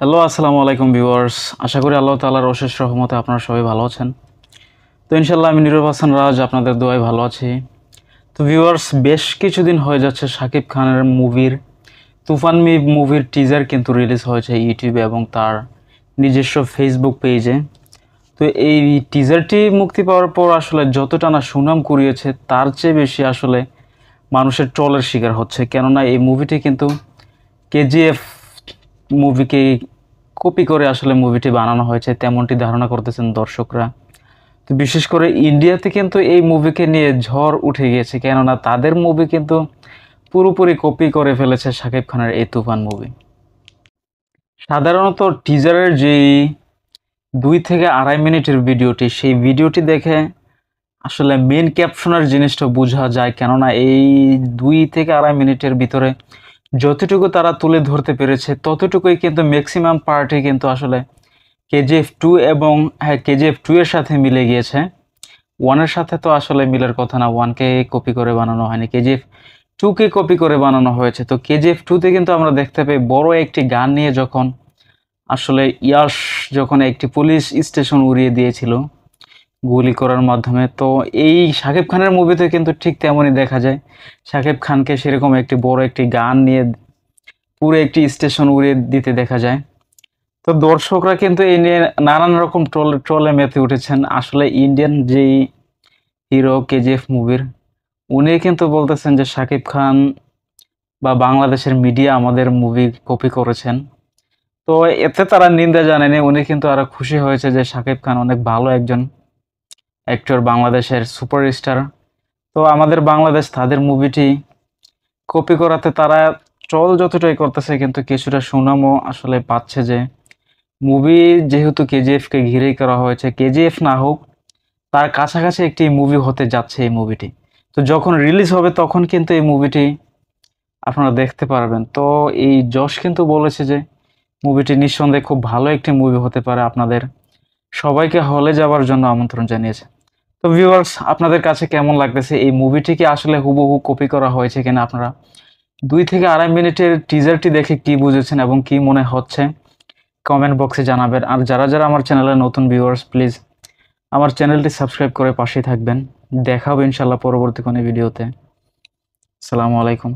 Hello, আসসালামু আলাইকুম viewers. আশা করি আল্লাহ তাআলার অশেষ রহমতে আপনারা সবাই ভালো আছেন। তো ইনশাআল্লাহ আমি নীরব হাসান রাজ আপনাদের দোয়ায় ভালো আছি। তো ভিউয়ার্স, বেশ কিছুদিন হয়ে যাচ্ছে শাকিব খানের তুফান মুভির টিজার কিন্তু রিলিজ হয়েছে ইউটিউবে এবং তার নিজস্ব ফেসবুক পেজে। তো এই টিজারটি মুক্তি পাওয়ার পর আসলে যতটা না সুনাম কুড়িয়েছে তার চেয়ে বেশি আসলে মানুষের ট্রলের শিকার হচ্ছে, কেননা এই মুভিটি কিন্তু কেজিএফ মুভিকে কপি করে আসলে মুভিটি বানানো হয়েছে তেমনটি ধারণা করতেছেন দর্শকরা। তো বিশেষ করে ইন্ডিয়াতে কিন্তু এই মুভিকে নিয়ে ঝড় উঠে গিয়েছে, কেননা তাদের মুভি কিন্তু পুরোপুরি কপি করে ফেলেছে শাকিব খানের এই তুফান মুভি। সাধারণত টিজারের যেই 2 থেকে 2.5 মিনিটের ভিডিওটি, সেই ভিডিওটি দেখে আসলে মেন ক্যাপশনের জিনিসটা বোঝা যায়, কেননা এই 2 থেকে 2.5 মিনিটের ভিতরে যতটুকু তারা তুলে ধরতে পেরেছে ততটুকুই কিন্তু ম্যাক্সিমাম পার্টই কিন্তু আসলে কেজিএফ 2 এবং কেজিএফ 2 এর সাথে মিলে গিয়েছে। 1 এর সাথে তো আসলে মিলার কথা না, 1কে কপি করে বানানো হয়নি, কেজিএফ 2কে কপি করে বানানো হয়েছে। তো কেজিএফ 2তে কিন্তু আমরা দেখতে পাই বড় একটি গান নিয়ে যখন আসলে ইয়াশ যখন একটি পুলিশ স্টেশন উড়িয়ে দিয়েছিল গুলি করার মাধ্যমে, তো এই শাকিব খানের মুভিতে কিন্তু ঠিক তেমনই দেখা যায়। শাকিব খানকে সেরকম একটি বড় একটি গান নিয়ে পুরো একটি স্টেশন উড়িয়ে দিতে দেখা যায়। তো দর্শকরা কিন্তু এই নিয়ে নানান রকম ট্রলে মেতে উঠেছেন। আসলে ইন্ডিয়ান যেই হিরো কেজিএফ মুভির, উনি কিন্তু বলতেছেন যে শাকিব খান বা বাংলাদেশের মিডিয়া আমাদের মুভি কপি করেছেন। তো এতে তারা নিন্দা জানায়নি, উনি কিন্তু আরো খুশি হয়েছে যে শাকিব খান অনেক ভালো একজন অ্যাক্টর, বাংলাদেশের সুপারস্টার। তো আমাদের বাংলাদেশ তাদের মুভিটি কপি করাতে তারা ট্রল যতটাই করতেছে কিন্তু কিছুটা সুনামও আসলে পাচ্ছে, যে মুভি যেহেতু কেজিএফকে ঘিরেই করা হয়েছে, কেজিএফ না হোক তার কাছাকাছি একটি মুভি হতে যাচ্ছে এই মুভিটি। তো যখন রিলিজ হবে তখন কিন্তু এই মুভিটি আপনারা দেখতে পারবেন। তো এই যশ কিন্তু বলেছে যে মুভিটি নিঃসন্দেহে খুব ভালো একটি মুভি হতে পারে, আপনাদের সবাইকে হলে যাওয়ার জন্য আমন্ত্রণ জানিয়েছে। তো ভিউয়ার্স, আপনাদের কাছে কেমন লাগতেছে এই মুভিটিকে আসলে হুবহু কপি করা হয়েছে কিনা? আপনারা 2 থেকে 2.5 মিনিটের টিজারটি দেখে কি বুঝেছেন এবং কি মনে হচ্ছে কমেন্ট বক্সে জানাবেন। আর যারা যারা আমার চ্যানেলে নতুন ভিউয়ার্স, প্লিজ আমার চ্যানেলটি সাবস্ক্রাইব করে পাশেই থাকবেন। দেখা হবে ইনশাল্লাহ পরবর্তী কোনো ভিডিওতে। আসসালামু আলাইকুম।